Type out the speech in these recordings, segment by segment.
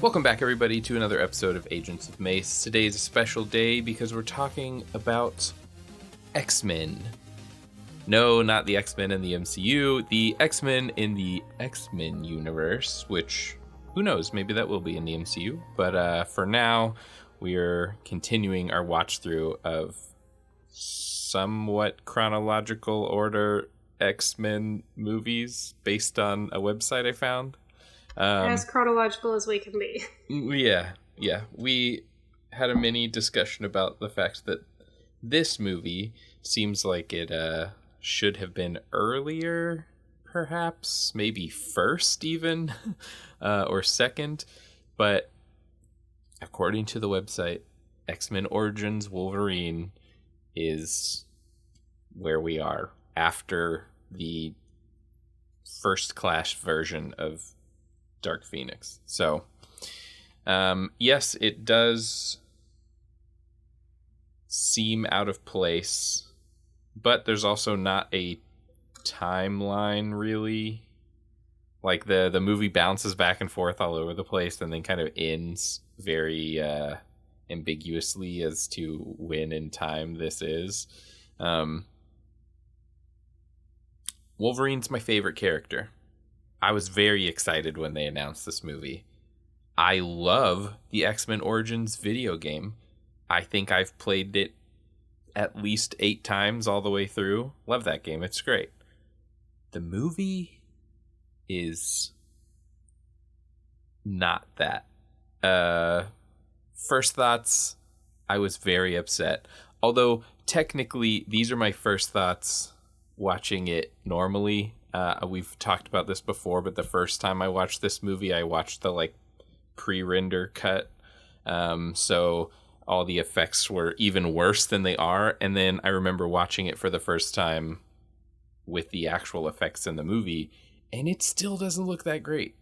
Welcome back, everybody, to another episode of Agents of MACE. Today is a special day because we're talking about X-Men. No, not the X-Men in the MCU, the X-Men in the X-Men universe, which, who knows, maybe that will be in the MCU. But for now, we are continuing our watch-through of somewhat chronological order X-Men movies based on a website I found. As chronological as we can be. Yeah. We had a mini discussion about the fact that this movie seems like it should have been earlier, perhaps, maybe first even, or second. But according to the website, X-Men Origins Wolverine is where we are after the first class version of Dark Phoenix. So, yes, it does seem out of place, but there's also not a timeline, really. Like, the movie bounces back and forth all over the place and then kind of ends very ambiguously as to when in time this is. Wolverine's my favorite character. I was very excited when they announced this movie. I love the X-Men Origins video game. I think I've played it at least 8 times all the way through. Love that game. It's great. The movie is not that. First thoughts, I was very upset. Although, technically, these are my first thoughts watching it normally. We've talked about this before, but the first time I watched this movie, I watched the pre-render cut. So all the effects were even worse than they are. And then I remember watching it for the first time with the actual effects in the movie, and it still doesn't look that great.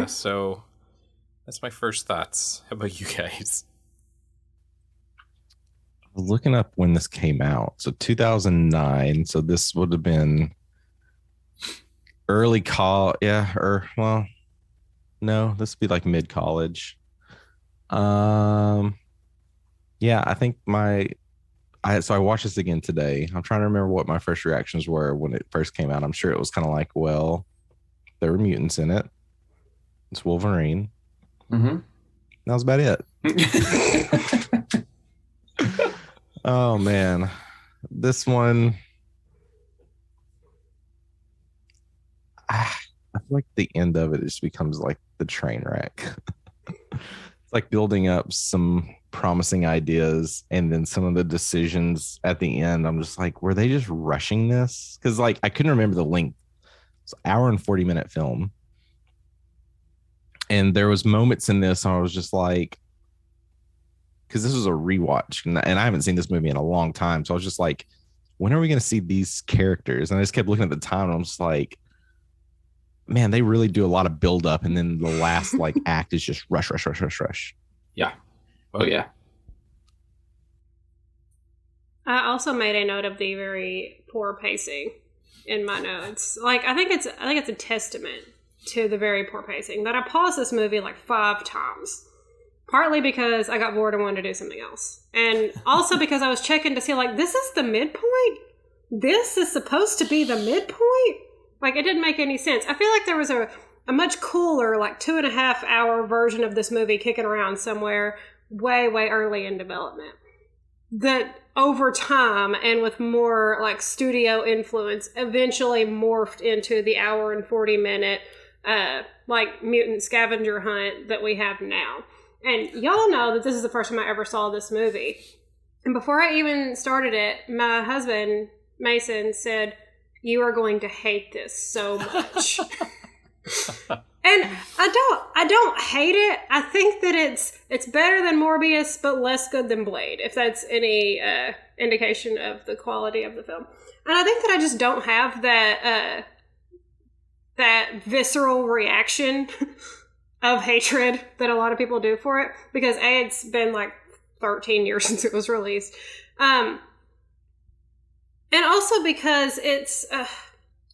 So that's my first thoughts. How about you guys? I was looking up when this came out. So 2009. So this would have been early college. Yeah. No, this would be like mid college. Yeah, I think I watched this again today. I'm trying to remember what my first reactions were when it first came out. I'm sure it was kind of like, well, there were mutants in it. It's Wolverine. Mm-hmm. That was about it. Oh man, this one, I feel like the end of it just becomes like the train wreck. It's like building up some promising ideas, and then some of the decisions at the end, I'm just like, were they just rushing this? Because I couldn't remember the length. It's an hour and 40-minute film, and there was moments in this I was just like, because this was a rewatch, and I haven't seen this movie in a long time, so I was just like, when are we going to see these characters? And I just kept looking at the time, and I'm just like, man, they really do a lot of build up, and then the last act is just rush. Yeah. Oh yeah. I also made a note of the very poor pacing in my notes. I think it's a testament to the very poor pacing that I paused this movie 5 times. Partly because I got bored and wanted to do something else. And also because I was checking to see, this is the midpoint? This is supposed to be the midpoint? It didn't make any sense. I feel like there was a much cooler, 2.5 hour version of this movie kicking around somewhere way, way early in development. That over time and with more, studio influence, eventually morphed into the hour and 40-minute, mutant scavenger hunt that we have now. And y'all know that this is the first time I ever saw this movie. And before I even started it, my husband, Mason, said, "You are going to hate this so much." And I don't hate it. I think that it's better than Morbius, but less good than Blade, if that's any indication of the quality of the film. And I think that I just don't have that visceral reaction of hatred that a lot of people do for it, because it's been 13 years since it was released, and also because it's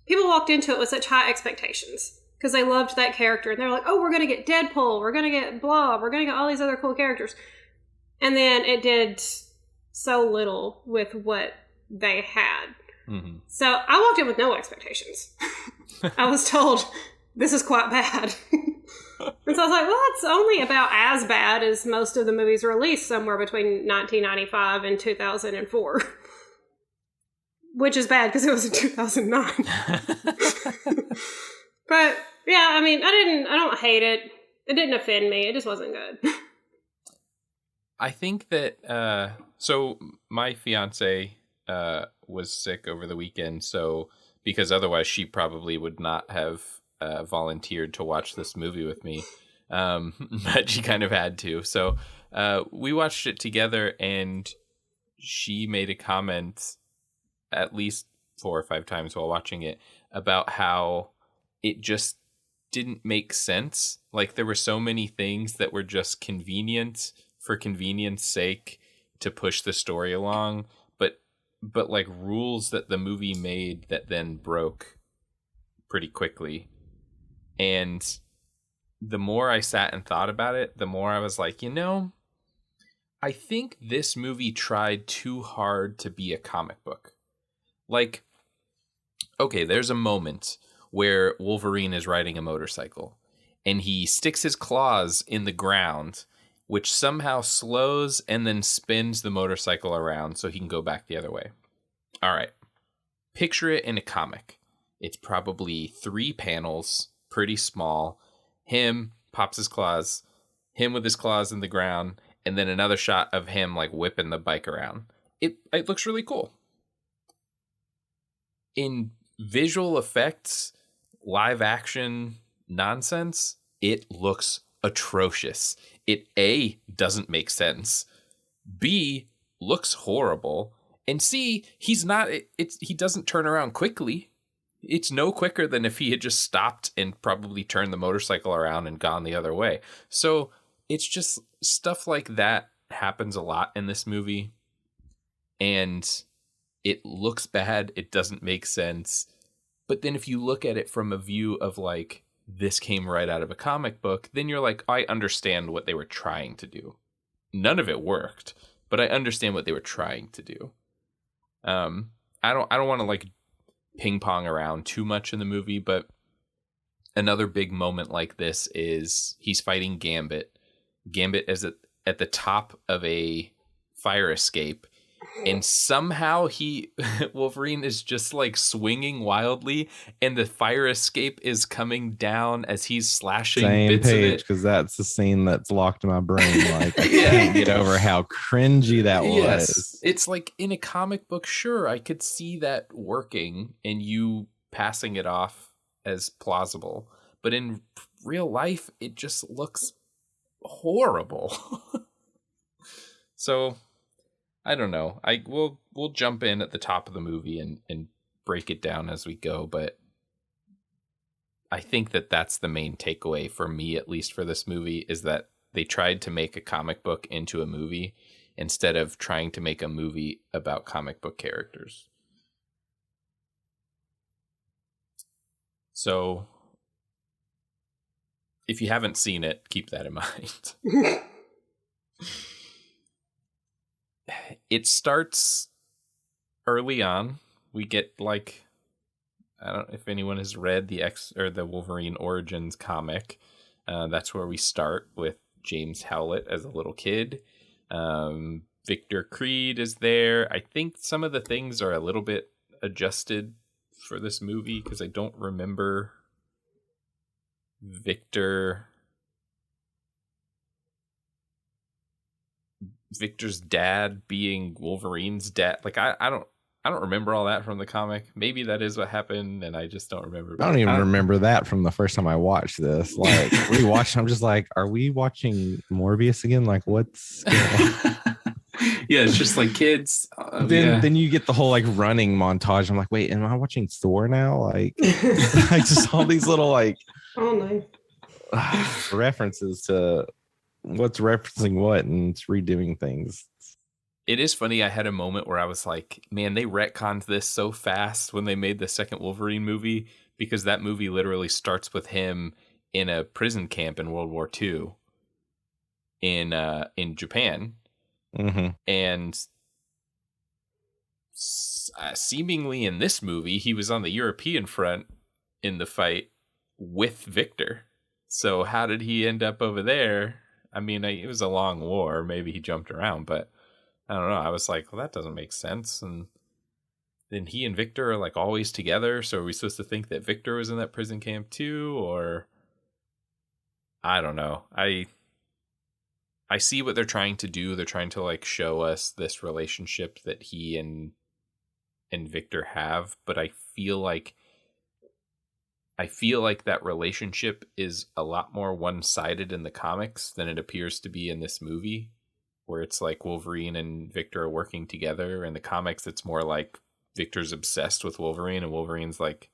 people walked into it with such high expectations, because they loved that character. And they're like, oh, we're going to get Deadpool. We're going to get Blob. We're going to get all these other cool characters. And then it did so little with what they had. Mm-hmm. So I walked in with no expectations. I was told, this is quite bad. And so I was like, well, it's only about as bad as most of the movies released somewhere between 1995 and 2004. Which is bad because it was in 2009. But yeah, I mean, I don't hate it. It didn't offend me. It just wasn't good. I think that, so my fiance was sick over the weekend, so because otherwise she probably would not have volunteered to watch this movie with me. But she kind of had to. So we watched it together, and she made a comment at least 4 or 5 times while watching it about how it just didn't make sense. Like, there were so many things that were just convenient for convenience sake to push the story along, but like rules that the movie made that then broke pretty quickly. And the more I sat and thought about it, the more I was like, I think this movie tried too hard to be a comic book. Like, okay, there's a moment where Wolverine is riding a motorcycle and he sticks his claws in the ground, which somehow slows and then spins the motorcycle around so he can go back the other way. All right. Picture it in a comic. It's probably 3 panels, pretty small. Him pops his claws, him with his claws in the ground, and then another shot of him like whipping the bike around. It looks really cool. In visual effects, live action nonsense, it looks atrocious. It A, doesn't make sense, B, looks horrible, and C, he doesn't turn around quickly. It's no quicker than if he had just stopped and probably turned the motorcycle around and gone the other way. So it's just stuff like that happens a lot in this movie, and it looks bad. It doesn't make sense. But then if you look at it from a view of like, this came right out of a comic book, then you're like, I understand what they were trying to do. None of it worked, but I understand what they were trying to do. I don't want to like ping pong around too much in the movie, but another big moment like this is he's fighting Gambit. Gambit is at the top of a fire escape, and somehow Wolverine is just like swinging wildly, and the fire escape is coming down as he's slashing bits of it. Because that's the scene that's locked in my brain. Like, I can't get over how cringy that was. It's like in a comic book, sure, I could see that working and you passing it off as plausible, but in real life, it just looks horrible. So I don't know. We'll jump in at the top of the movie and break it down as we go, but I think that's the main takeaway for me, at least for this movie, is that they tried to make a comic book into a movie instead of trying to make a movie about comic book characters. So if you haven't seen it, keep that in mind. It starts early on. We get like, I don't know if anyone has read the Wolverine Origins comic. That's where we start with James Howlett as a little kid. Victor Creed is there. I think some of the things are a little bit adjusted for this movie because I don't remember Victor's dad being Wolverine's dad. Like I don't remember all that from the comic. Maybe that is what happened and I just don't remember. I don't even remember that from the first time I watched this. Like rewatching, I'm just like, are we watching Morbius again? Like what's going on? Yeah, it's just like kids. Then you get the whole like running montage. I'm like, wait, am I watching Thor now? Like I just all these little like references to what's referencing what, and it's redoing things. It is funny. I had a moment where I was like, man, they retconned this so fast when they made the second Wolverine movie, because that movie literally starts with him in a prison camp in World War II in Japan. Mm-hmm. And seemingly in this movie, he was on the European front in the fight with Victor. So how did he end up over there? I mean, it was a long war. Maybe he jumped around, but I don't know. I was like, well, that doesn't make sense. And then he and Victor are like always together. So are we supposed to think that Victor was in that prison camp too? Or I don't know. I see what they're trying to do. They're trying to like show us this relationship that he and Victor have, but I feel like that relationship is a lot more one-sided in the comics than it appears to be in this movie, where it's like Wolverine and Victor are working together. In the comics, it's more like Victor's obsessed with Wolverine and Wolverine's like,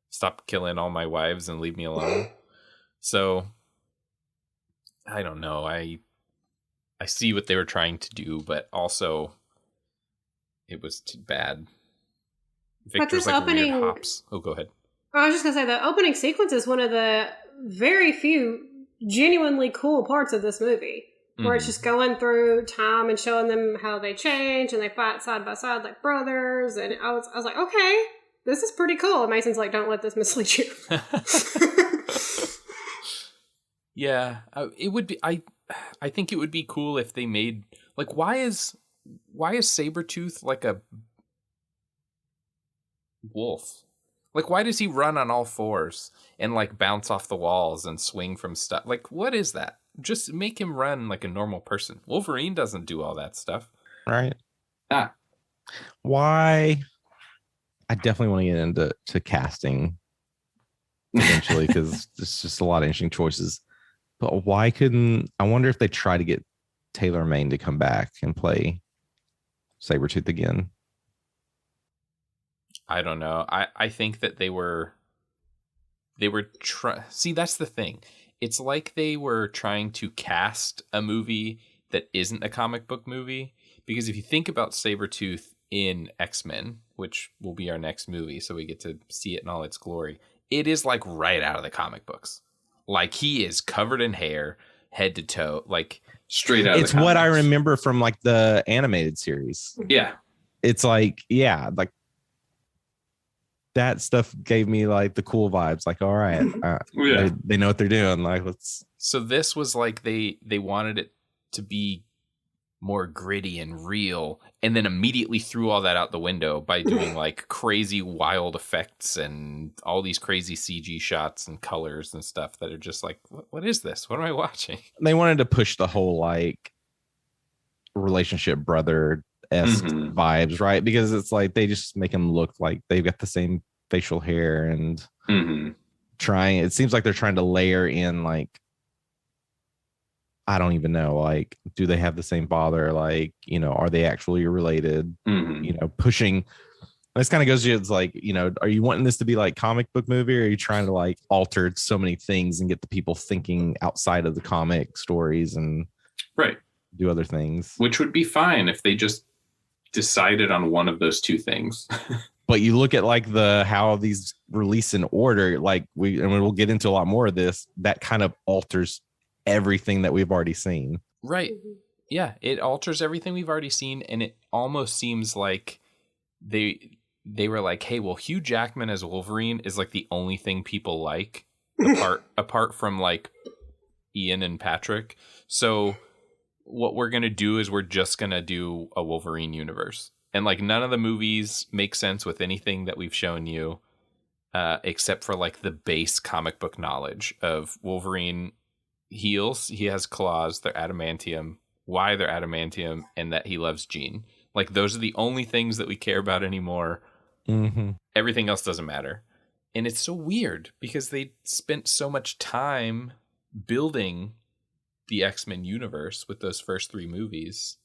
stop killing all my wives and leave me alone. So I don't know. I see what they were trying to do, but also it was too bad. Victor's like weird hops. Oh, go ahead. I was just going to say, the opening sequence is one of the very few genuinely cool parts of this movie, where it's just going through time and showing them how they change and they fight side by side like brothers. And I was like, okay, this is pretty cool. And Mason's like, don't let this mislead you. Yeah, it would be. I think it would be cool if they made like why is Sabretooth like a wolf? Like, why does he run on all fours and like bounce off the walls and swing from stuff? Like, what is that? Just make him run like a normal person. Wolverine doesn't do all that stuff. Right. Why? I definitely want to get into casting eventually, because there's just a lot of interesting choices. But why couldn't, I wonder if they try to get Taylor Maine to come back and play Sabretooth again. I don't know. I think that they were see, that's the thing. It's like they were trying to cast a movie that isn't a comic book movie, because if you think about Sabretooth in X-Men, which will be our next movie, so we get to see it in all its glory, it is like right out of the comic books. Like, he is covered in hair, head to toe, like straight out. It's what I remember from like the animated series. Yeah. It's like, yeah, like that stuff gave me like the cool vibes. Like, all right, they know what they're doing. Like, let's. So this was like they wanted it to be more gritty and real, and then immediately threw all that out the window by doing like crazy wild effects and all these crazy CG shots and colors and stuff that are just like, what is this? What am I watching? They wanted to push the whole like relationship brother-esque vibes, right? Because it's like they just make them look like they've got the same facial hair and trying. It seems like they're trying to layer in like, I don't even know, like, do they have the same father? Like, you know, are they actually related? You know, pushing. This kind of goes to, it's like, you know, are you wanting this to be like comic book movie, or are you trying to like alter so many things and get the people thinking outside of the comic stories and do other things? Which would be fine if they just decided on one of those two things. But you look at like how these release in order, like we'll get into a lot more of this, that kind of alters everything that we've already seen. Right. Yeah, it alters everything we've already seen, and it almost seems like they were like, hey, well, Hugh Jackman as Wolverine is like the only thing people like apart from like Ian and Patrick. So what we're going to do is we're just going to do a Wolverine universe. And like none of the movies make sense with anything that we've shown you, except for like the base comic book knowledge of Wolverine heals, he has claws, they're adamantium, why they're adamantium, and that he loves Jean. Like, those are the only things that we care about anymore. Everything else doesn't matter. And it's so weird because they spent so much time building the X-Men universe with those first three movies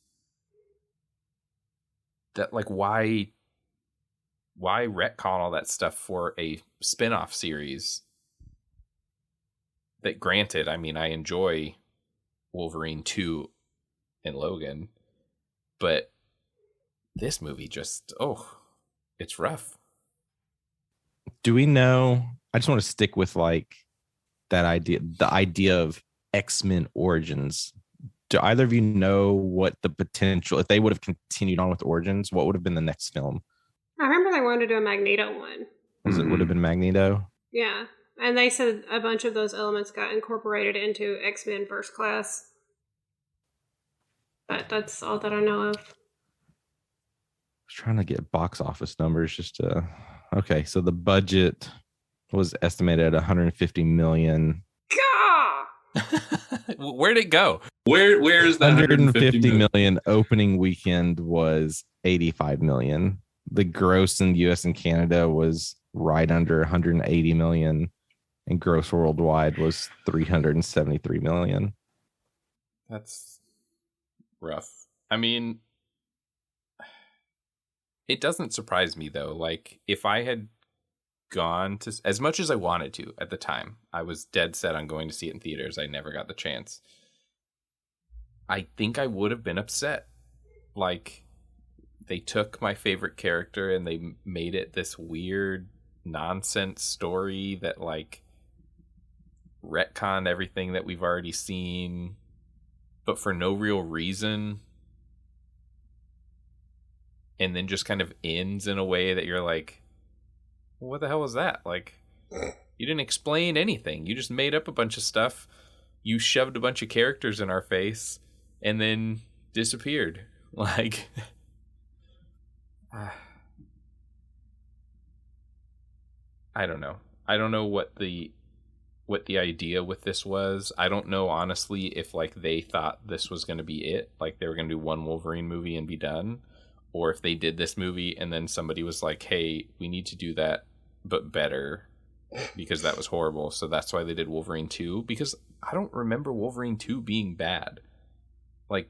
that, like, why retcon all that stuff for a spin-off series that, granted, I mean, I enjoy Wolverine 2 and Logan, but this movie just, it's rough. Do we know, I just want to stick with like that idea, the idea of X-Men Origins. Do either of you know what the potential, if they would have continued on with Origins, what would have been the next film? I remember they wanted to do a Magneto one. It would have been Magneto? Yeah. And they said a bunch of those elements got incorporated into X-Men First Class. But that's all that I know of. I was trying to get box office numbers just to. Okay, so the budget was estimated at 150 million. Where'd it go? Where is that 150 million opening weekend was 85 million. The gross in the US and Canada was right under 180 million, and gross worldwide was 373 million. That's rough. I mean, it doesn't surprise me though. Like, if I had gone to, as much as I wanted to at the time, I was dead set on going to see it in theaters. I never got the chance. I think I would have been upset. Like, they took my favorite character and they made it this weird nonsense story that like retconned everything that we've already seen, but for no real reason. And then just kind of ends in a way that you're like, what the hell was that? Like, you didn't explain anything. You just made up a bunch of stuff. You shoved a bunch of characters in our face and then disappeared. Like, I don't know. I don't know what the idea with this was. I don't know, honestly, if like they thought this was going to be it. Like they were going to do one Wolverine movie and be done. Or if they did this movie and then somebody was like, hey, we need to do that, but better, because that was horrible. So that's why they did Wolverine 2. Because I don't remember Wolverine 2 being bad. Like,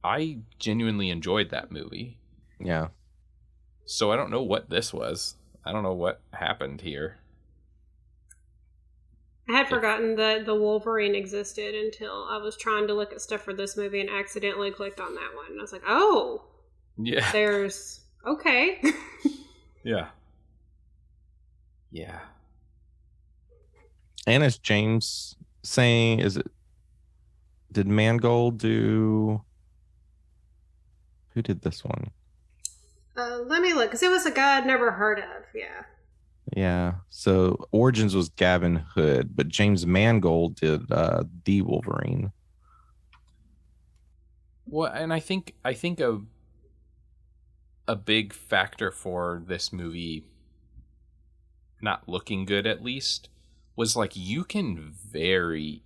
I genuinely enjoyed that movie. Yeah. So I don't know what this was. I don't know what happened here. I had forgotten that the Wolverine existed until I was trying to look at stuff for this movie and accidentally clicked on that one. And I was like, oh, yeah, there's, okay. Yeah. Yeah. And as James saying, did Mangold do, who did this one? Let me look, because it was a guy I'd never heard of. Yeah. Yeah. So Origins was Gavin Hood, but James Mangold did the Wolverine. Well, and I think a big factor for this movie not looking good, at least, was like you can very,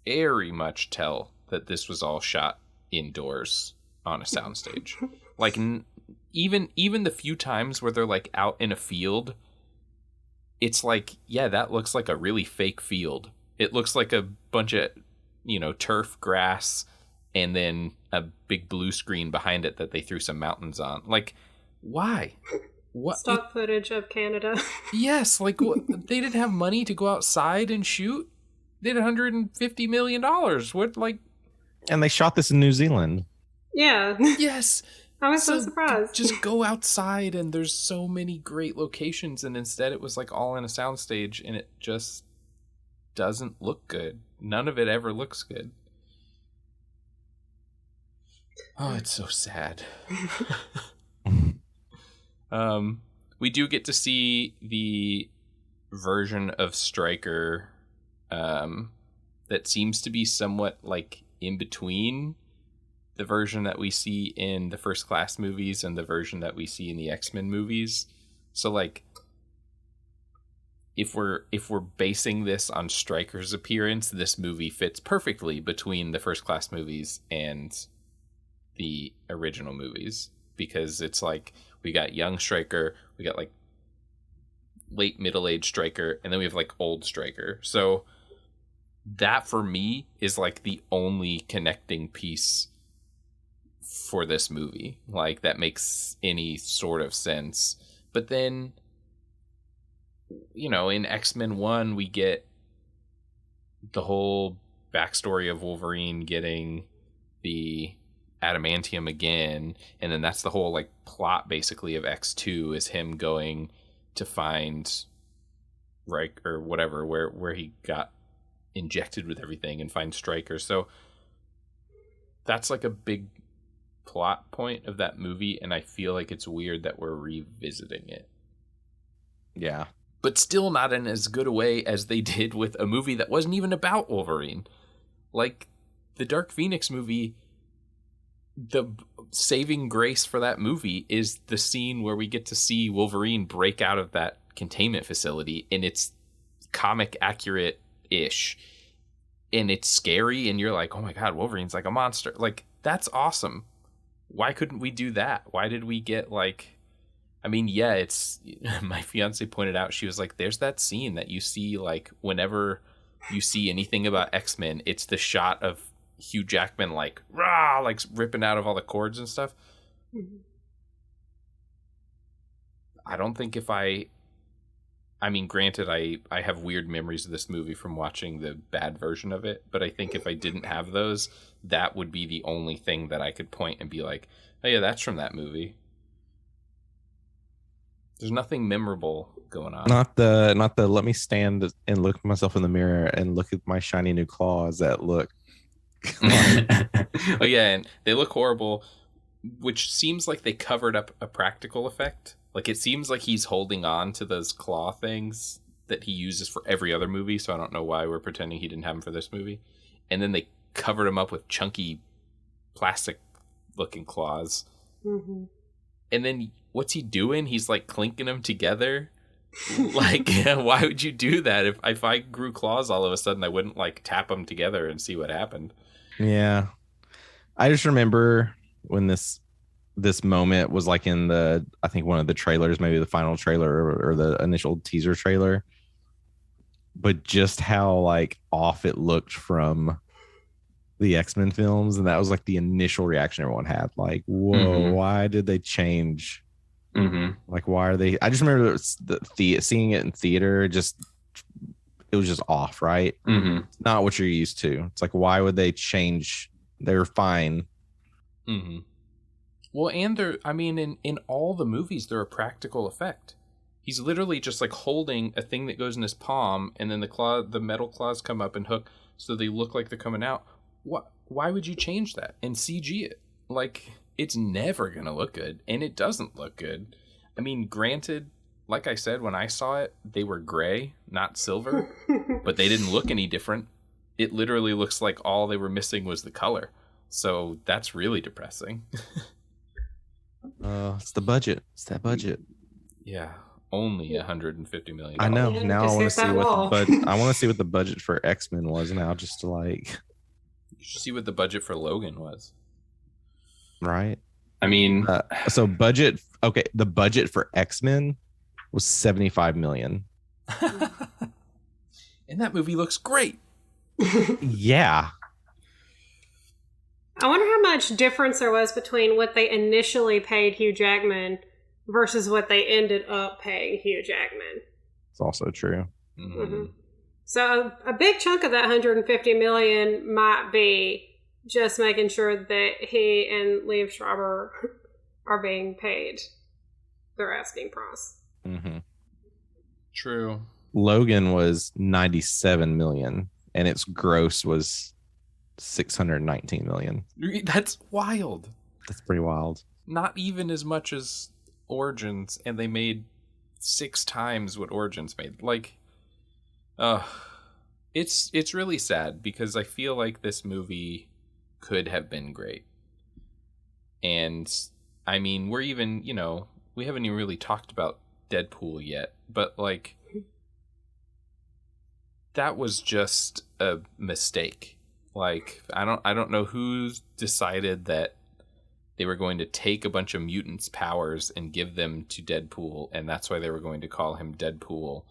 very much tell that this was all shot indoors on a soundstage. Like even the few times where they're like out in a field, it's like, yeah, that looks like a really fake field. It looks like a bunch of, turf grass and then a big blue screen behind it that they threw some mountains on. Like, why? What? Stock footage of Canada. Yes, like they didn't have money to go outside and shoot. They had $150 million. What, like? And they shot this in New Zealand. Yeah. Yes. I was so surprised. Just go outside, and there's so many great locations, and instead it was like all in a soundstage, and it just doesn't look good. None of it ever looks good. Oh, it's so sad. We do get to see the version of Stryker that seems to be somewhat like in between the version that we see in the First Class movies and the version that we see in the X-Men movies. So like, if we're basing this on Stryker's appearance, this movie fits perfectly between the First Class movies and the original movies, because it's like we got young Stryker, we got like late middle-aged Stryker, and then we have like old Stryker. So that for me is like the only connecting piece for this movie, like that makes any sort of sense. But then, in X-Men 1 we get the whole backstory of Wolverine getting the adamantium again, and then that's the whole like plot basically of X2 is him going to find Reich or whatever, where he got injected with everything, and find Stryker. So that's like a big plot point of that movie, and I feel like it's weird that we're revisiting it. Yeah. But still not in as good a way as they did with a movie that wasn't even about Wolverine. Like, the Dark Phoenix movie, the saving grace for that movie is the scene where we get to see Wolverine break out of that containment facility, and it's comic accurate-ish. And it's scary, and you're like, oh my god, Wolverine's like a monster. Like, that's awesome. Why couldn't we do that? Why did we get, like... I mean, yeah, it's... My fiance pointed out, she was like, there's that scene that you see, like, whenever you see anything about X-Men, it's the shot of Hugh Jackman, like, rah, like, ripping out of all the cords and stuff. Mm-hmm. I don't think if I mean, granted, I have weird memories of this movie from watching the bad version of it, but I think if I didn't have those, that would be the only thing that I could point and be like, oh yeah, that's from that movie. There's nothing memorable going on. Not the let me stand and look at myself in the mirror and look at my shiny new claws that look. Oh yeah, and they look horrible, which seems like they covered up a practical effect. Like, it seems like he's holding on to those claw things that he uses for every other movie, so I don't know why we're pretending he didn't have them for this movie. And then they covered him up with chunky plastic-looking claws. Mm-hmm. And then what's he doing? He's, like, clinking them together? Like, why would you do that? If I grew claws all of a sudden, I wouldn't, like, tap them together and see what happened. Yeah. I just remember when this moment was like in the, I think one of the trailers, maybe the final trailer or the initial teaser trailer, but just how like off it looked from the X-Men films. And that was like the initial reaction everyone had, like, whoa, why did they change? Like, why are they, I just remember seeing it in theater, it was just off, right? Not what you're used to. It's like, why would they change? They're fine. Well, and in all the movies, they're a practical effect. He's literally just like holding a thing that goes in his palm, and then the metal claws come up and hook, so they look like they're coming out. Why would you change that and CG it? Like, it's never gonna look good, and it doesn't look good. I mean, granted, like I said, when I saw it, they were gray, not silver, but they didn't look any different. It literally looks like all they were missing was the color. So that's really depressing. It's the budget. It's that budget. Yeah, only $150 million. I know. Now I want to see I want to see what the budget for X-Men was now, just to like. You should see what the budget for Logan was. Right. I mean, so budget. Okay, the budget for X-Men was $75 million. And that movie looks great. Yeah. I wonder how much difference there was between what they initially paid Hugh Jackman versus what they ended up paying Hugh Jackman. It's also true. So a big chunk of that $150 million might be just making sure that he and Liev Schreiber are being paid their asking price. True. Logan was $97 million, and its gross was $619 million. That's wild. That's pretty wild. Not even as much as Origins, and they made 6 times what Origins made. Like, it's really sad, because I feel like this movie could have been great. And I mean, we haven't even really talked about Deadpool yet, but like, that was just a mistake. Like, I don't know who decided that they were going to take a bunch of mutants' powers and give them to Deadpool, and that's why they were going to call him Deadpool.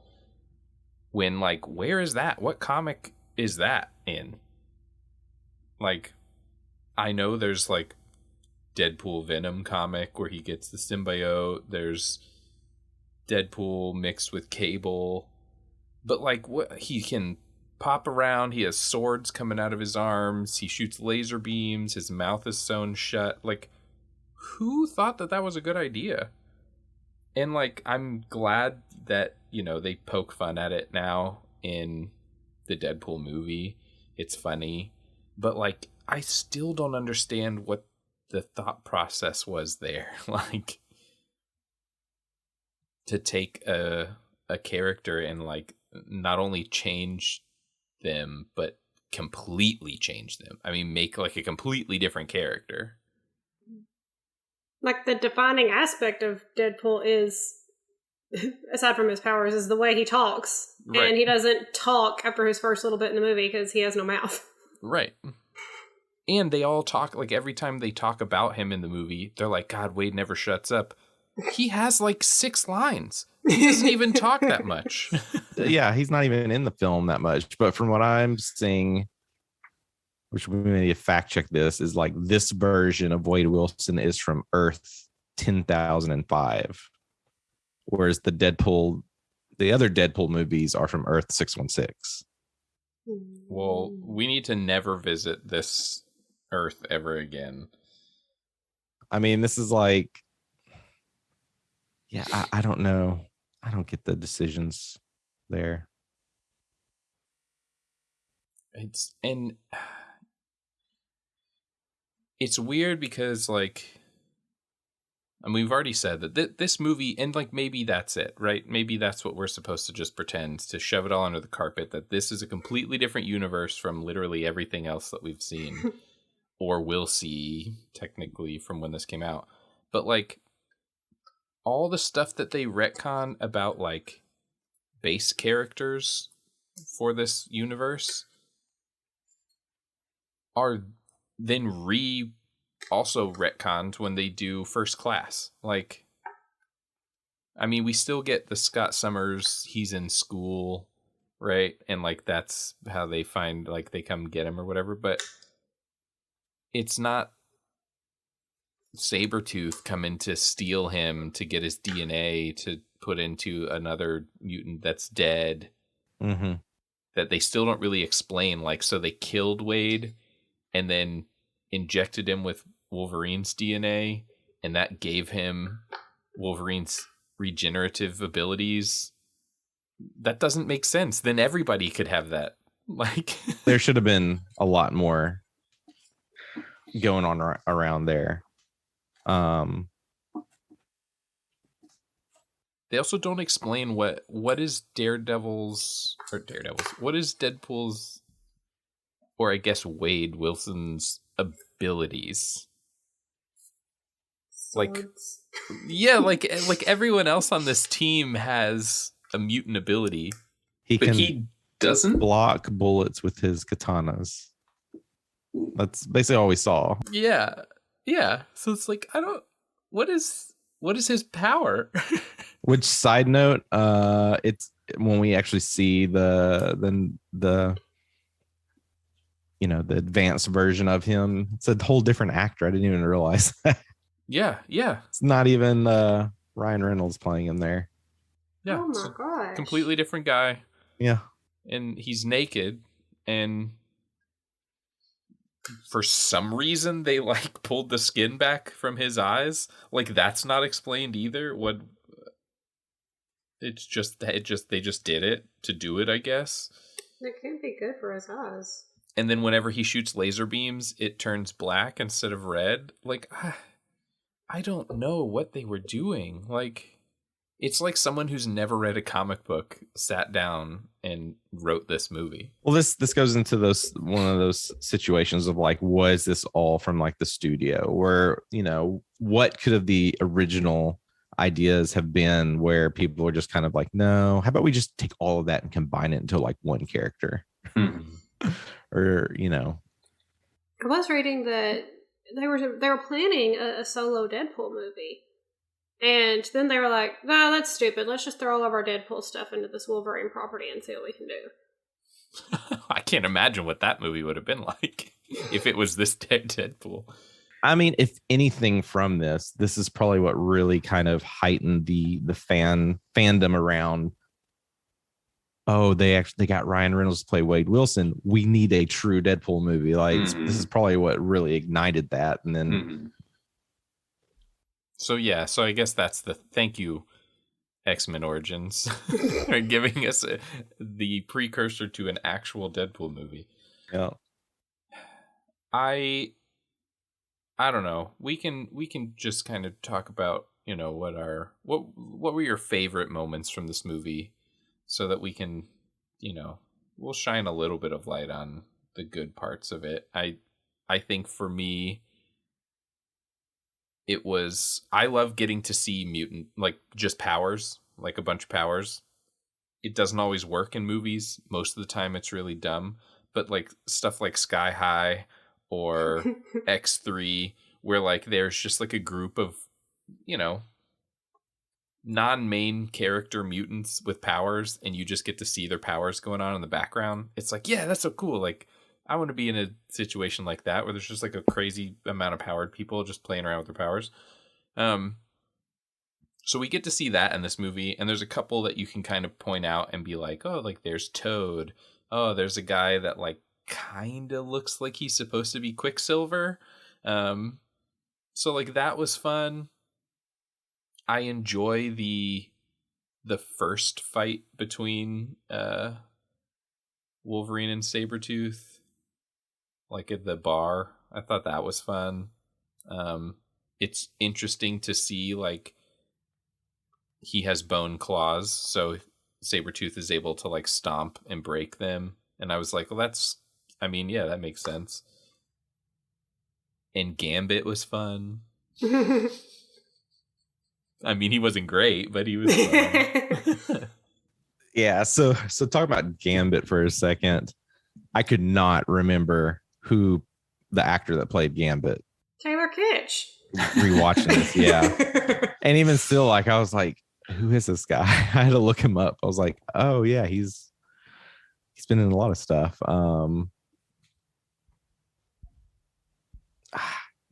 When, like, where is that? What comic is that in? Like, I know there's, like, Deadpool Venom comic where he gets the symbiote. There's Deadpool mixed with Cable. But, like, what, he can pop around, he has swords coming out of his arms, he shoots laser beams, his mouth is sewn shut. Like, who thought that was a good idea? And like, I'm glad that, you know, they poke fun at it now in the Deadpool movie. It's funny, but like, I still don't understand what the thought process was there. Like, to take a character and like not only change them, but completely change them. I mean, make like a completely different character. Like, the defining aspect of Deadpool is, aside from his powers, is the way he talks. Right. And he doesn't talk after his first little bit in the movie because he has no mouth. Right. And they all talk, like, every time they talk about him in the movie, they're like, God, Wade never shuts up. He has like 6 lines. He doesn't even talk that much. Yeah, he's not even in the film that much. But from what I'm seeing, which we may need to fact check this, is like this version of Wade Wilson is from Earth 10,005. Whereas the other Deadpool movies are from Earth 616. Well, we need to never visit this Earth ever again. I mean, this is like, yeah, I don't know. I don't get the decisions there. It's weird because, like, I mean, we've already said that this movie, and like, maybe that's it, right? Maybe that's what we're supposed to just pretend, to shove it all under the carpet, that this is a completely different universe from literally everything else that we've seen or will see, technically, from when this came out. But like, all the stuff that they retcon about like base characters for this universe are then also retconned when they do First Class. Like, I mean, we still get the Scott Summers, he's in school, right? And like, that's how they find, like, they come get him or whatever, but it's not Sabretooth coming to steal him to get his DNA to put into another mutant that's dead. Mm-hmm. That they still don't really explain. Like, so they killed Wade and then injected him with Wolverine's DNA, and that gave him Wolverine's regenerative abilities. That doesn't make sense. Then everybody could have that. Like, there should have been a lot more going on around there. They also don't explain what is what is Deadpool's, or I guess Wade Wilson's abilities. Like, Swords. yeah, like everyone else on this team has a mutant ability. But he doesn't block bullets with his katanas. That's basically all we saw. Yeah. So it's like, what is his power? Which, side note, it's when we actually see the you know, the advanced version of him, it's a whole different actor. I didn't even realize that. Yeah. It's not even Ryan Reynolds playing him there. Yeah. Oh my gosh. Completely different guy. Yeah. And he's naked, and for some reason they like pulled the skin back from his eyes. Like, that's not explained either. They just did it to do it, I guess. It can't be good for his eyes. And then whenever he shoots laser beams, it turns black instead of red. Like, I don't know what they were doing. Like, it's like someone who's never read a comic book sat down and wrote this movie. Well, this goes into one of those situations of like, was this all from like the studio, where, you know, what could have the original ideas have been, where people are just kind of like, no, how about we just take all of that and combine it into like one character? Or, you know, I was reading that they were planning a solo Deadpool movie, and then they were like, "No, that's stupid. Let's just throw all of our Deadpool stuff into this Wolverine property and see what we can do." I can't imagine what that movie would have been like if it was this Deadpool. I mean, if anything from this is probably what really kind of heightened the fandom around. Oh, they got Ryan Reynolds to play Wade Wilson. We need a true Deadpool movie. Like, this is probably what really ignited that. And then, So I guess that's the thank you, X-Men Origins, or giving us the precursor to an actual Deadpool movie. Yeah. I don't know. We can just kind of talk about, what were your favorite moments from this movie, so that we can, we'll shine a little bit of light on the good parts of it. I think for me, I love getting to see mutant, like just powers, like a bunch of powers. It doesn't always work in movies. Most of the time it's really dumb, but like stuff like Sky High or X3, where like there's just like a group of, non-main character mutants with powers, and you just get to see their powers going on in the background. It's like, yeah, that's so cool. Like, I want to be in a situation like that where there's just like a crazy amount of powered people just playing around with their powers. So we get to see that in this movie, and there's a couple that you can kind of point out and be like, oh, like there's Toad. Oh, there's a guy that like kind of looks like he's supposed to be Quicksilver. So like that was fun. I enjoy the first fight between Wolverine and Sabretooth, like at the bar. I thought that was fun. It's interesting to see, like, he has bone claws, so Sabretooth is able to like stomp and break them. And I was like, well, yeah, that makes sense. And Gambit was fun. I mean, he wasn't great, but he was fun. Yeah, so talk about Gambit for a second. I could not remember who the actor that played Gambit. Taylor Kitsch. Rewatching this, yeah. And even still, like, I was like, who is this guy? I had to look him up. I was like, oh yeah, he's been in a lot of stuff.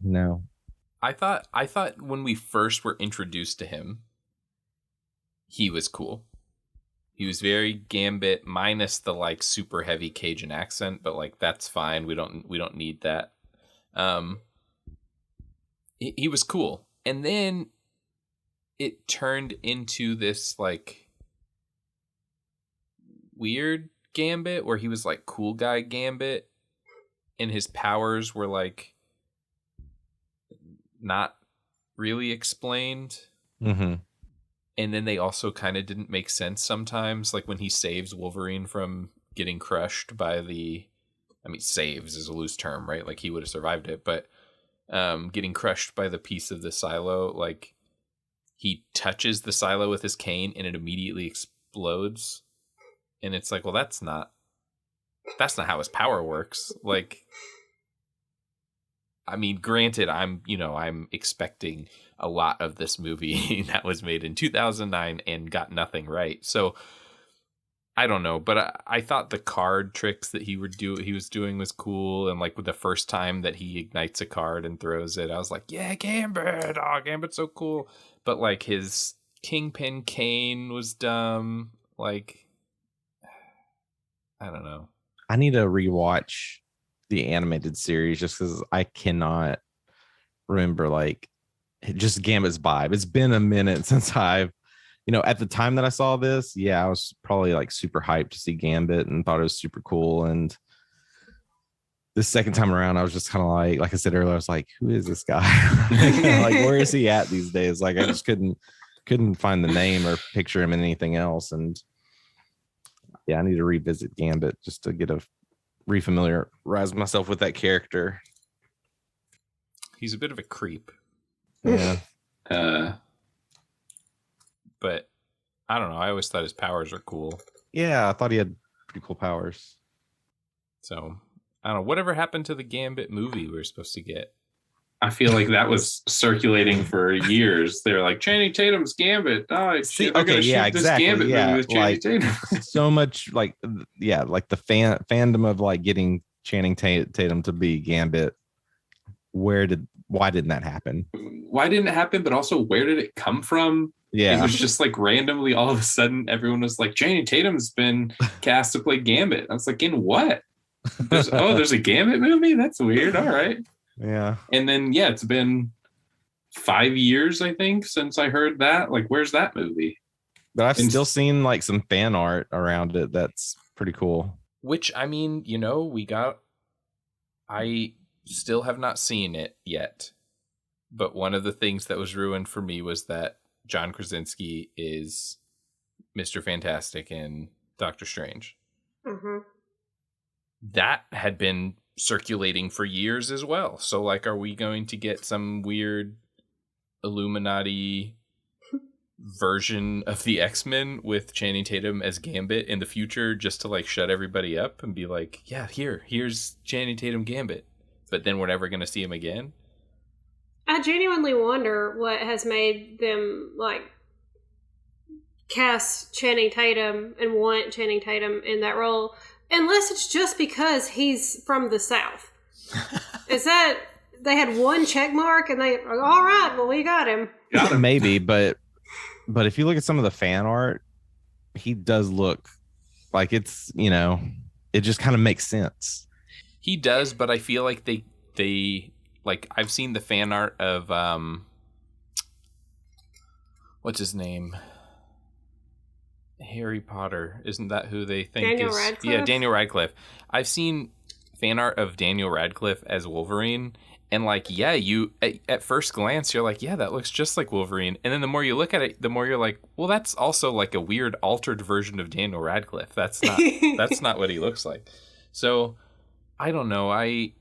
No. I thought when we first were introduced to him, he was cool. He was very Gambit, minus the like super heavy Cajun accent, but like that's fine. We don't need that. He was cool. And then it turned into this like weird Gambit where he was like cool guy Gambit, and his powers were like not really explained. Mm-hmm. And then they also kind of didn't make sense sometimes, like when he saves Wolverine from getting crushed by saves is a loose term, right? Like he would have survived it, but getting crushed by the piece of the silo, like he touches the silo with his cane and it immediately explodes. And it's like, well, that's not how his power works. Like, I mean, granted, I'm expecting a lot of this movie that was made in 2009 and got nothing right. So I don't know, but I thought the card tricks that he was doing was cool. And like with the first time that he ignites a card and throws it, I was like, yeah, Gambit. Oh, Gambit's so cool. But like his Kingpin cane was dumb. Like, I don't know. I need to rewatch the animated series just because I cannot remember like just Gambit's vibe. It's been a minute since I've, at the time that I saw this, yeah, I was probably like super hyped to see Gambit and thought it was super cool. And the second time around, I was just kind of like I said earlier, I was like, who is this guy? Like, where is he at these days? Like, I just couldn't find the name or picture him in anything else. And yeah, I need to revisit Gambit just to get refamiliarize myself with that character. He's a bit of a creep. Yeah. But I don't know. I always thought his powers are cool. Yeah, I thought he had pretty cool powers. So I don't know. Whatever happened to the Gambit movie we were supposed to get? I feel like that was circulating for years. They were like, Channing Tatum's Gambit. Oh, See, they're okay, gonna yeah, shoot this exactly. Gambit Yeah, movie with Channing Tatum. So much like the fandom of like getting Channing Tatum to be Gambit. Why didn't that happen? Why didn't it happen? But also, where did it come from? Yeah, it was just like randomly all of a sudden everyone was like, Channing Tatum's been cast to play Gambit. I was like, in what? There's a Gambit movie? That's weird. All right. Yeah. And then it's been 5 years, I think, since I heard that. Like, where's that movie? But I've still seen like some fan art around it. That's pretty cool. Which, I mean, I still have not seen it yet. But one of the things that was ruined for me was that John Krasinski is Mr. Fantastic and Doctor Strange. Mm-hmm. That had been circulating for years as well. So, like, are we going to get some weird Illuminati version of the X-Men with Channing Tatum as Gambit in the future just to, like, shut everybody up and be like, yeah, here's Channing Tatum Gambit. But then we're never going to see him again? I genuinely wonder what has made them, like, cast Channing Tatum and want Channing Tatum in that role, unless it's just because he's from the South. Is that they had one check mark and they are all right, well, we got him. Maybe, but if you look at some of the fan art, he does look like it's, it just kind of makes sense. He does, but I feel like they like, I've seen the fan art of what's his name? Harry Potter. Isn't that who they think Daniel is? Radcliffe? Yeah, Daniel Radcliffe. I've seen fan art of Daniel Radcliffe as Wolverine, and like, yeah, you at first glance you're like, yeah, that looks just like Wolverine, and then the more you look at it, the more you're like, well, that's also like a weird altered version of Daniel Radcliffe. That's not what he looks like. So I don't know. I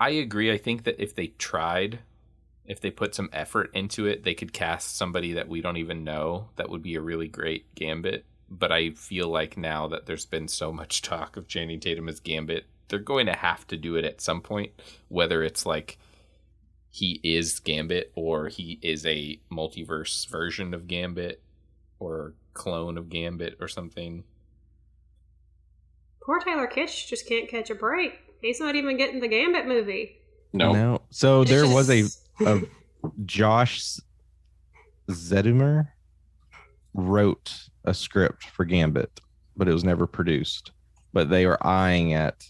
agree. I think that if they put some effort into it, they could cast somebody that we don't even know. That would be a really great Gambit. But I feel like now that there's been so much talk of Channing Tatum as Gambit, they're going to have to do it at some point, whether it's like he is Gambit or he is a multiverse version of Gambit or clone of Gambit or something. Poor Taylor Kitsch just can't catch a break. He's not even getting the Gambit movie. No. So there was a Josh Zedumer wrote a script for Gambit, but it was never produced. But they were eyeing at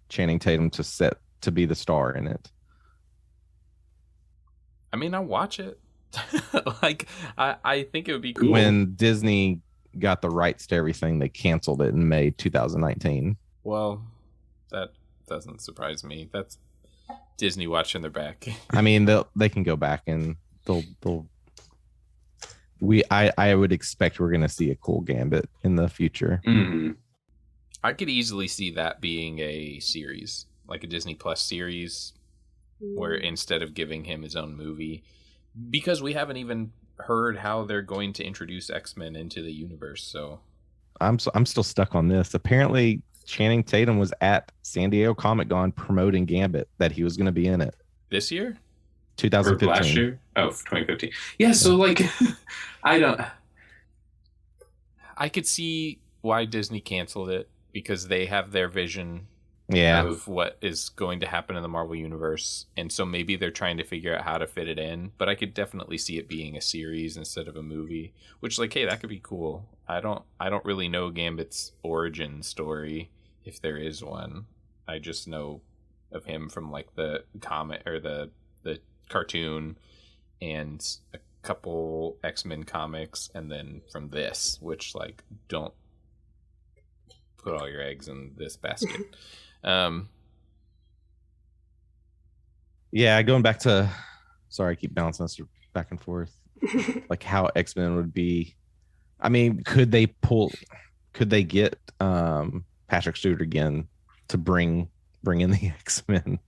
Channing Tatum to be the star in it. I mean, I'll watch it. Like, I think it would be cool. When Disney got the rights to everything, they canceled it in May 2019. Well, that doesn't surprise me. That's Disney watching their back. I mean, they can go back and I would expect we're going to see a cool Gambit in the future. Mm-hmm. I could easily see that being a series, like a Disney Plus series, where instead of giving him his own movie, because we haven't even heard how they're going to introduce X-Men into the universe. So I'm still stuck on this. Apparently, Channing Tatum was at San Diego Comic-Con promoting Gambit, that he was going to be in it. This year? 2015. Or last year? Oh, 2015. Yeah, so like, I could see why Disney canceled it, because they have their vision of what is going to happen in the Marvel Universe. And so maybe they're trying to figure out how to fit it in. But I could definitely see it being a series instead of a movie, which, like, hey, that could be cool. I don't really know Gambit's origin story, if there is one. I just know of him from like the comic or the cartoon and a couple X-Men comics, and then from this, which, like, don't put all your eggs in this basket. Yeah, going back to, sorry, I keep bouncing us back and forth. Like how X-Men would be. I mean, could they get Patrick Stewart again to bring in the X-Men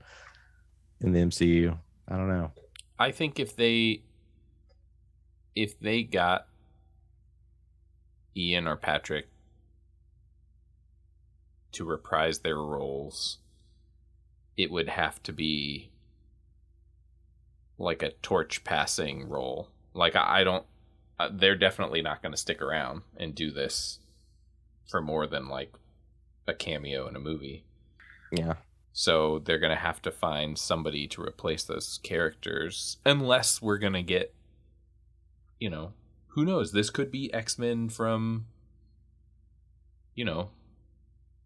in the MCU? I don't know. I think if they got Ian or Patrick to reprise their roles, it would have to be like a torch passing role. Like, I don't, they're definitely not going to stick around and do this for more than like a cameo in a movie. Yeah. So they're going to have to find somebody to replace those characters, unless we're going to get, who knows? This could be X-Men from,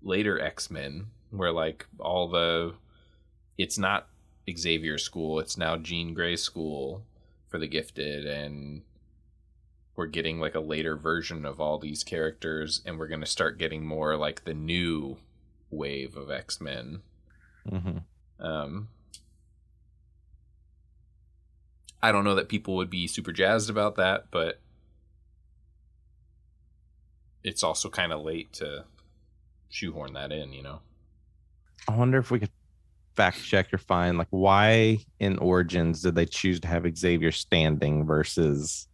later X-Men, where like it's not Xavier's school, it's now Jean Grey's school for the gifted, and we're getting like a later version of all these characters, and we're going to start getting more like the new wave of X-Men. I don't know that people would be super jazzed about that, but it's also kind of late to shoehorn that in, you know? I wonder if we could fact check or find like why in Origins did they choose to have Xavier standing versus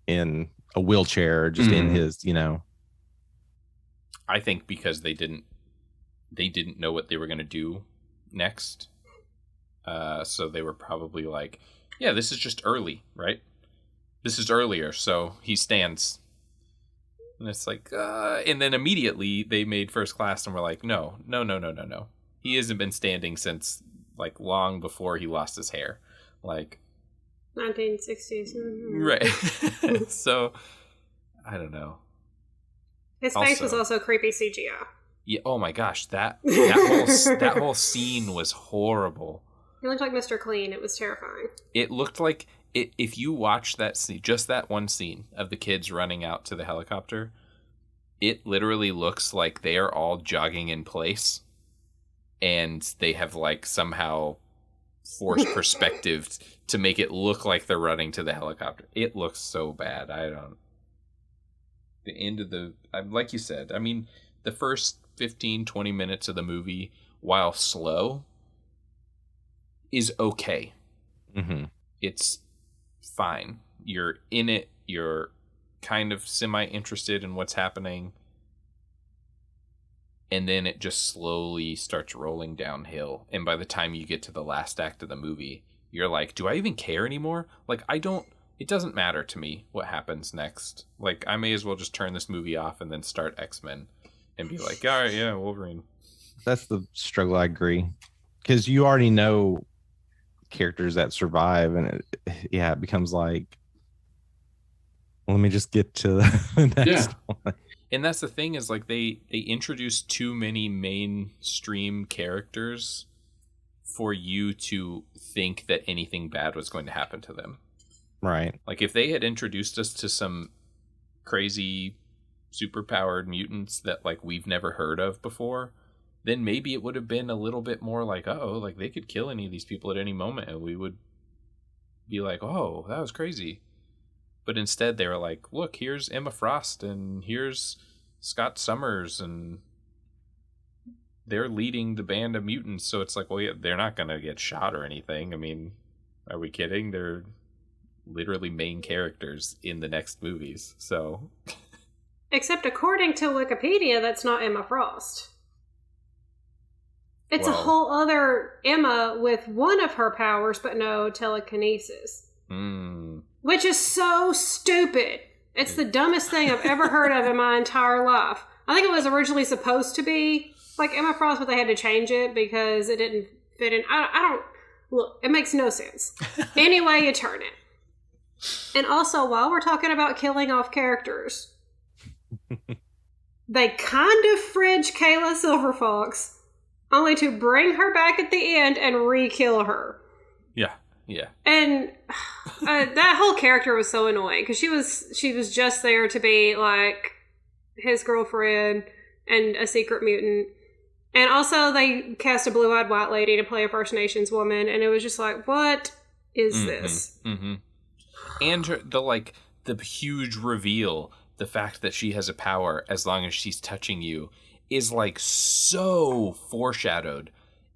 in a wheelchair or just in his, you know? I think because they didn't know what they were going to do next. So they were probably like, yeah, this is just early, right? This is earlier, so he stands. And it's like, and then immediately they made First Class and were like, no. He hasn't been standing since like long before he lost his hair. Like 1960s. Right. So, I don't know. His face was also creepy CGI. Yeah. Oh my gosh, that whole scene was horrible. He looked like Mr. Clean. It was terrifying. It looked like if you watch that scene, just that one scene of the kids running out to the helicopter, it literally looks like they are all jogging in place, and they have like somehow forced perspective to make it look like they're running to the helicopter. It looks so bad. The end of like you said, I mean, the first 15-20 minutes of the movie, while slow, is okay. It's fine. You're in it. You're kind of semi-interested in what's happening. And then it just slowly starts rolling downhill. And by the time you get to the last act of the movie, you're like, do I even care anymore? Like, it doesn't matter to me what happens next. Like, I may as well just turn this movie off and then start X-Men and be like, all right, yeah, Wolverine. That's the struggle. I agree. Because you already know characters that survive, and it becomes like, let me just get to the next one. And that's the thing, is like they introduced too many mainstream characters for you to think that anything bad was going to happen to them. Right. Like if they had introduced us to some crazy superpowered mutants that like we've never heard of before, then maybe it would have been a little bit more like, oh, like they could kill any of these people at any moment, and we would be like, oh, that was crazy. But instead they were like, look, here's Emma Frost and here's Scott Summers, and they're leading the band of mutants. So it's like, well, yeah, they're not going to get shot or anything. I mean, are we kidding? They're literally main characters in the next movies. So, except according to Wikipedia, that's not Emma Frost. It's a whole other Emma with one of her powers, but no telekinesis. Which is so stupid. It's the dumbest thing I've ever heard of in my entire life. I think it was originally supposed to be like Emma Frost, but they had to change it because it didn't fit in. I don't... Look, it makes no sense. Anyway, you turn it. And also, while we're talking about killing off characters, they kind of fridge Kayla Silverfox, only to bring her back at the end and re-kill her. Yeah. And that whole character was so annoying because she was just there to be like his girlfriend and a secret mutant. And also they cast a blue-eyed white lady to play a First Nations woman, and it was just like, what is this? And the huge reveal, the fact that she has a power as long as she's touching you, is like so foreshadowed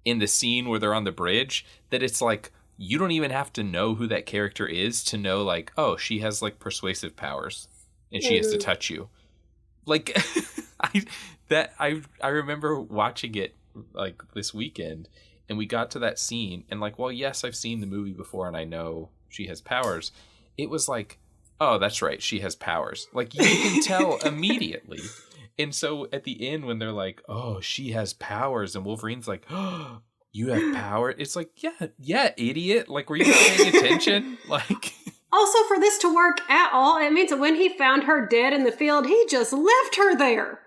in the scene where they're on the bridge that it's like, you don't even have to know who that character is to know, like, oh, she has like persuasive powers and she has to touch you. Like, I remember watching it like this weekend, and we got to that scene, and like, well, yes, I've seen the movie before and I know she has powers. It was like, oh, that's right, she has powers. Like, you can tell immediately. And so at the end, when they're like, oh, she has powers, and Wolverine's like, oh, you have power. It's like, yeah, idiot. Like, were you not paying attention? Like, also, for this to work at all, it means that when he found her dead in the field, he just left her there.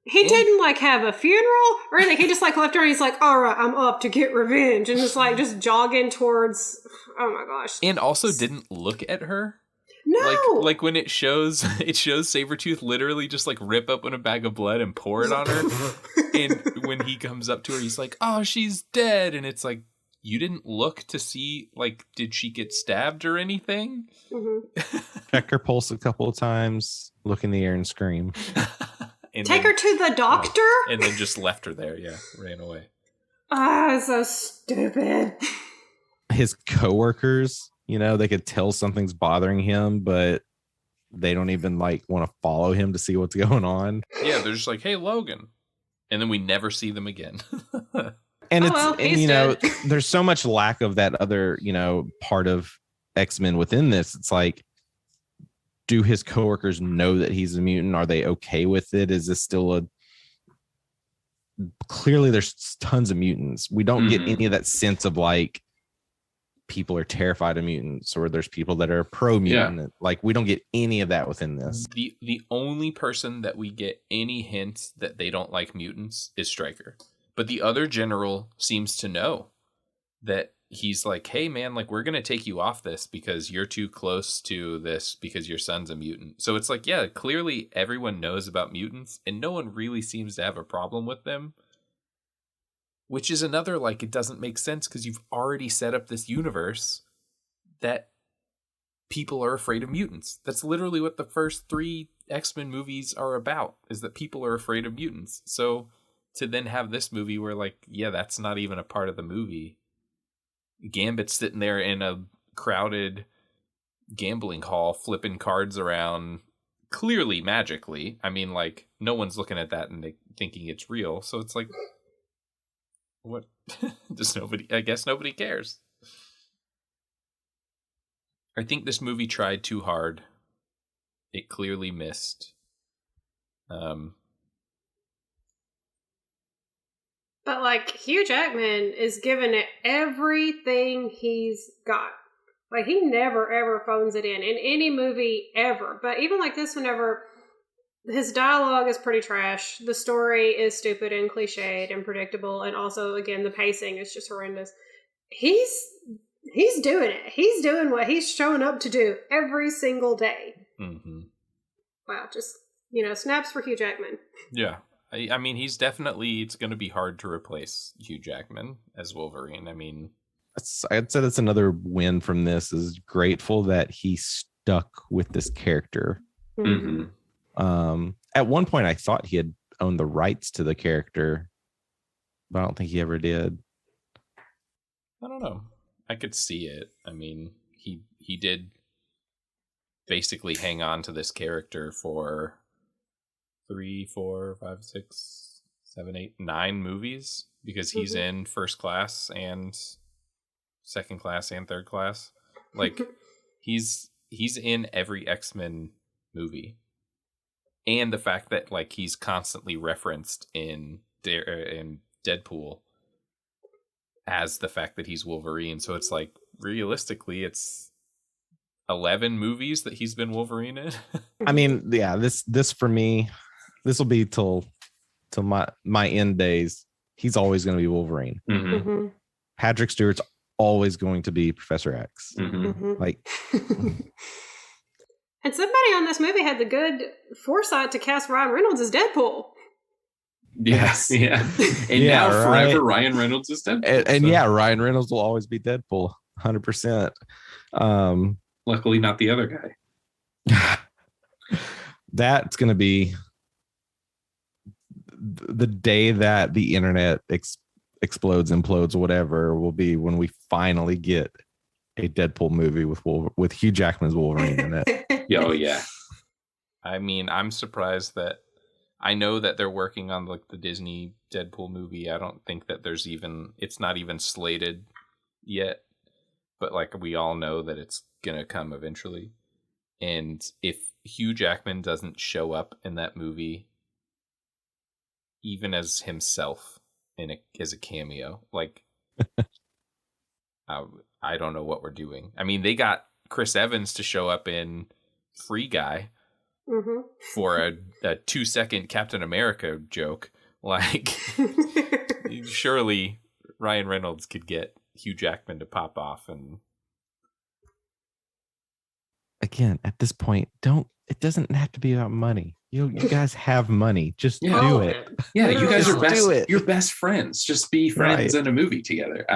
He didn't like have a funeral or anything. He just like left her and he's like, all right, I'm up to get revenge. And just like just jogging towards, oh my gosh. And also didn't look at her. No. Like when it shows Sabretooth literally just like rip open a bag of blood and pour it on her. And when he comes up to her, he's like, "Oh, she's dead." And it's like, you didn't look to see, like, did she get stabbed or anything? Check her pulse a couple of times, look in the air and scream. And Take her to the doctor? And then just left her there. Yeah, ran away. Ah, so stupid. His coworkers, you know, they could tell something's bothering him, but they don't even like want to follow him to see what's going on. Yeah, they're just like, "Hey, Logan," and then we never see them again. And he's know, dead. there's so much lack of that other, you know, part of X-Men within this. It's like, do his coworkers know that he's a mutant? Are they okay with it? Is this still clearly there's tons of mutants. We don't get any of that sense of like people are terrified of mutants or there's people that are pro mutant. Yeah. Like we don't get any of that within this. The only person that we get any hint that they don't like mutants is Stryker. But the other general seems to know that he's like, "Hey man, like we're going to take you off this because you're too close to this because your son's a mutant." So it's like, yeah, clearly everyone knows about mutants and no one really seems to have a problem with them. Which is another, like, it doesn't make sense because you've already set up this universe that people are afraid of mutants. That's literally what the first 3 X-Men movies are about, is that people are afraid of mutants. So to then have this movie where, like, yeah, that's not even a part of the movie. Gambit's sitting there in a crowded gambling hall flipping cards around, clearly magically. I mean, like, no one's looking at that and thinking it's real. So it's like, what? Does nobody? I guess nobody cares. I think this movie tried too hard. It clearly missed. But like Hugh Jackman is giving it everything he's got. Like he never ever phones it in any movie ever. But even like this, whenever his dialogue is pretty trash, the story is stupid and cliched and predictable, and also again the pacing is just horrendous. He's doing it. He's doing what he's showing up to do every single day. Mm-hmm. Wow, just snaps for Hugh Jackman. Yeah. I mean, he's definitely, it's going to be hard to replace Hugh Jackman as Wolverine. I mean, I'd say that's another win from this, is grateful that he stuck with this character. Mm-hmm. At one point I thought he had owned the rights to the character, but I don't think he ever did. I don't know. I could see it. I mean, he did basically hang on to this character for 3, 4, 5, 6, 7, 8, 9 movies, because he's in First Class and Second Class and Third Class. Like he's in every X-Men movie. And the fact that like he's constantly referenced in Deadpool as the fact that he's Wolverine. So it's like, realistically, it's 11 movies that he's been Wolverine in. I mean, yeah, this for me, this will be till my end days. He's always going to be Wolverine. Mm-hmm. Mm-hmm. Patrick Stewart's always going to be Professor X. Mm-hmm. Like. And somebody on this movie had the good foresight to cast Ryan Reynolds as Deadpool. Yes, yeah. And now forever Ryan Reynolds is Deadpool. And yeah, Ryan Reynolds will always be Deadpool, 100%. Luckily, not the other guy. That's going to be the day that the internet explodes, implodes, whatever, will be when we finally get a Deadpool movie with Hugh Jackman's Wolverine in it. Oh yeah. I mean, I'm surprised that I know that they're working on like the Disney Deadpool movie. I don't think that it's not even slated yet, but like we all know that it's gonna come eventually. And if Hugh Jackman doesn't show up in that movie, even as himself as a cameo, like I don't know what we're doing. I mean, they got Chris Evans to show up in Free Guy for a 2-second Captain America joke. Like, surely Ryan Reynolds could get Hugh Jackman to pop off. And again, at this point, it doesn't have to be about money. You guys have money. Just Yeah. do All of it. Yeah, you guys are Just do it. you're best friends. Just be friends in a movie together.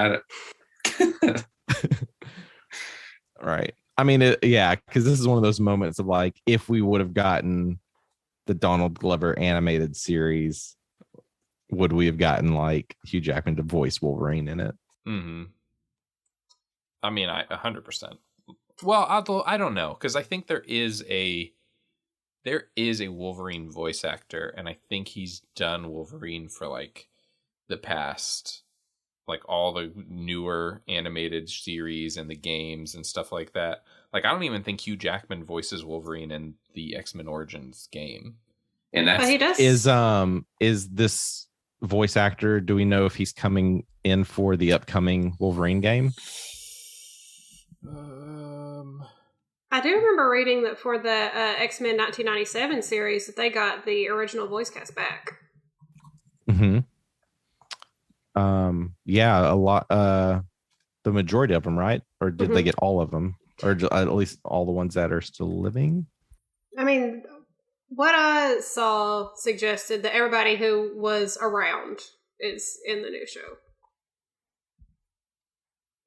Right. I mean, because this is one of those moments of like, if we would have gotten the Donald Glover animated series, would we have gotten like Hugh Jackman to voice Wolverine in it? Mm-hmm. I mean, 100%. Well, although I don't know, because I think there is a Wolverine voice actor, and I think he's done Wolverine for like the past, like all the newer animated series and the games and stuff like that. Like, I don't even think Hugh Jackman voices Wolverine in the X-Men Origins game. And But he does. Is this voice actor, do we know if he's coming in for the upcoming Wolverine game? I do remember reading that for the X-Men 1997 series that they got the original voice cast back. Mm-hmm. Yeah, a lot. The majority of them, right? Or did they get all of them, or at least all the ones that are still living? I mean, what I saw suggested that everybody who was around is in the new show.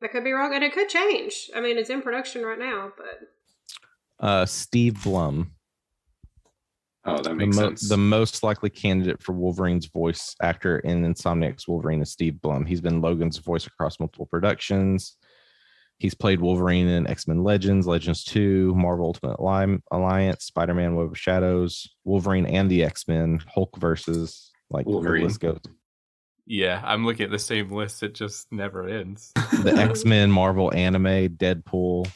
I could be wrong, and it could change. I mean, it's in production right now, but Steve Blum. Oh, that makes sense. The most likely candidate for Wolverine's voice actor in Insomniac's Wolverine is Steve Blum. He's been Logan's voice across multiple productions. He's played Wolverine in X-Men Legends, Legends 2, Marvel Ultimate Alliance, Spider-Man Web of Shadows, Wolverine and the X-Men, Hulk versus, like, Wolverine. the list goes. Yeah, I'm looking at the same list. It just never ends. The X-Men, Marvel anime, Deadpool,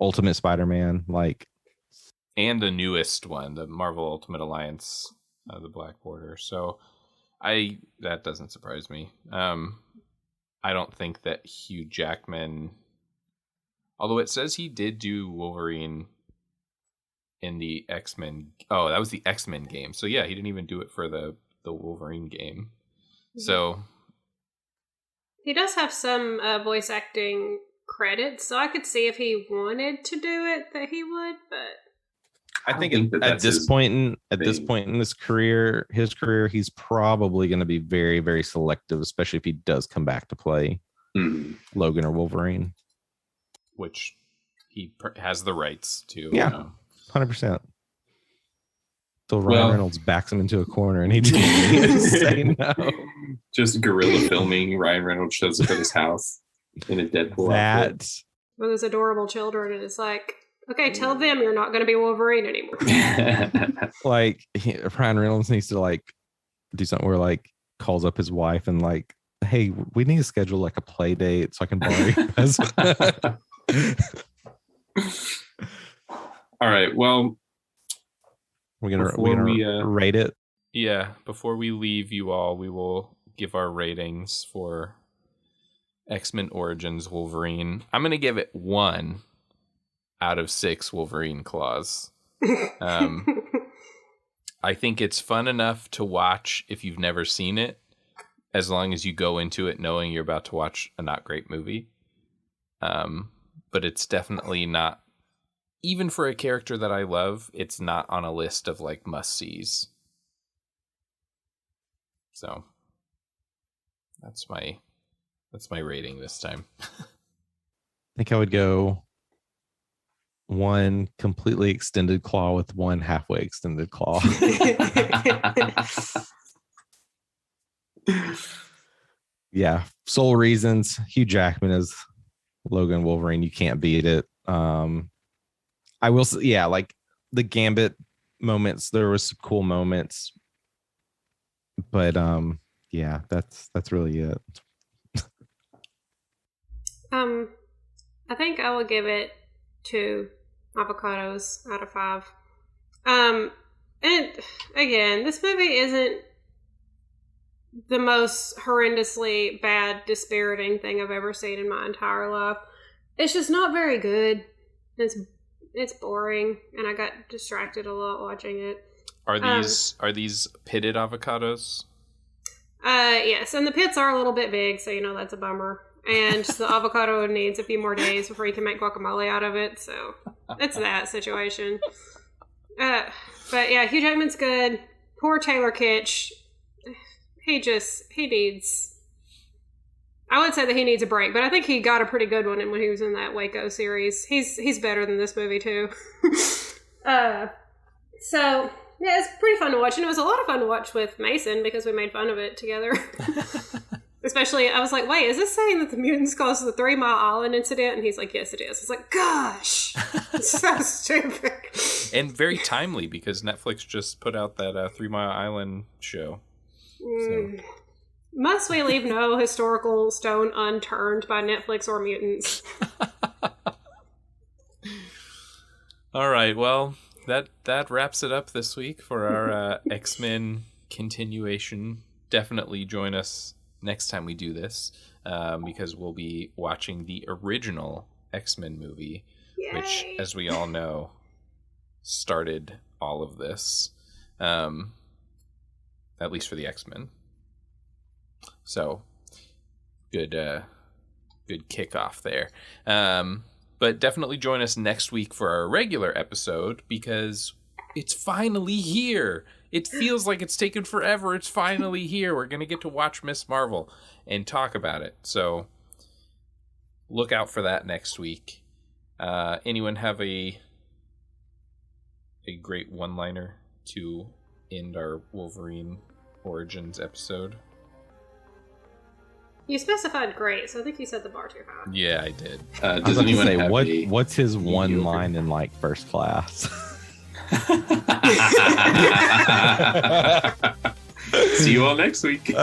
Ultimate Spider-Man, like. And the newest one, the Marvel Ultimate Alliance, the Black Border. So that doesn't surprise me. I don't think that Hugh Jackman, although it says he did do Wolverine in the X-Men. Oh, that was the X-Men game. So yeah, he didn't even do it for the Wolverine game. So he does have some voice acting credits, so I could see if he wanted to do it that he would, but I think at this point in his career, he's probably going to be very, very selective, especially if he does come back to play Logan or Wolverine, which he has the rights to. Yeah, 100%. So Ryan Reynolds backs him into a corner, and he just say no. Just guerrilla filming. Ryan Reynolds shows up at his house in a Deadpool outfit. With his adorable children, and it's like, okay, tell them you're not going to be Wolverine anymore. Like, Ryan Reynolds needs to like do something where like calls up his wife and like, hey, we need to schedule like a play date so I can borrow you guys. All right. Well, we're gonna rate it. Yeah. Before we leave you all, we will give our ratings for X-Men Origins Wolverine. I'm gonna give it 1 out of 6 Wolverine claws. I think it's fun enough to watch if you've never seen it, as long as you go into it knowing you're about to watch a not great movie. But it's definitely not, even for a character that I love, it's not on a list of like must-sees. So that's my rating this time. I think I would go 1 completely extended claw with 1 halfway extended claw. Yeah, sole reasons. Hugh Jackman is Logan Wolverine. You can't beat it. I will say, yeah, like the Gambit moments, there was some cool moments, but yeah, that's really it. I think I will give it 2 avocados out of 5. And again, this movie isn't the most horrendously bad, dispiriting thing I've ever seen in my entire life. It's just not very good. It's boring, and I got distracted a lot watching it. Are these pitted avocados? Yes, and the pits are a little bit big, so that's a bummer. And the avocado needs a few more days before you can make guacamole out of it, so It's that situation. But yeah, Hugh Jackman's good. Poor Taylor Kitsch. He needs... I would say that he needs a break, but I think he got a pretty good one when he was in that Waco series. He's better than this movie, too. So, yeah, it's pretty fun to watch. And it was a lot of fun to watch with Mason because we made fun of it together. Especially, I was like, wait, is this saying that the mutants caused the 3 Mile Island incident? And he's like, yes, it is. It's like, gosh, it's so stupid. And very timely because Netflix just put out that 3 Mile Island show. So. Must we leave no historical stone unturned by Netflix or mutants? All right, well, that wraps it up this week for our X-Men continuation. Definitely join us next time we do this, because we'll be watching the original X-Men movie, Yay. Which, as we all know, started all of this, at least for the X-Men. So, good kickoff there. But definitely join us next week for our regular episode because it's finally here. It feels like it's taken forever. It's finally here. We're going to get to watch Miss Marvel and talk about it. So look out for that next week. Anyone have a great one-liner to end our Wolverine Origins episode? You specified great, so I think you set the bar too high. Yeah, I did. Does anyone have what's his one line in like First Class? See you all next week.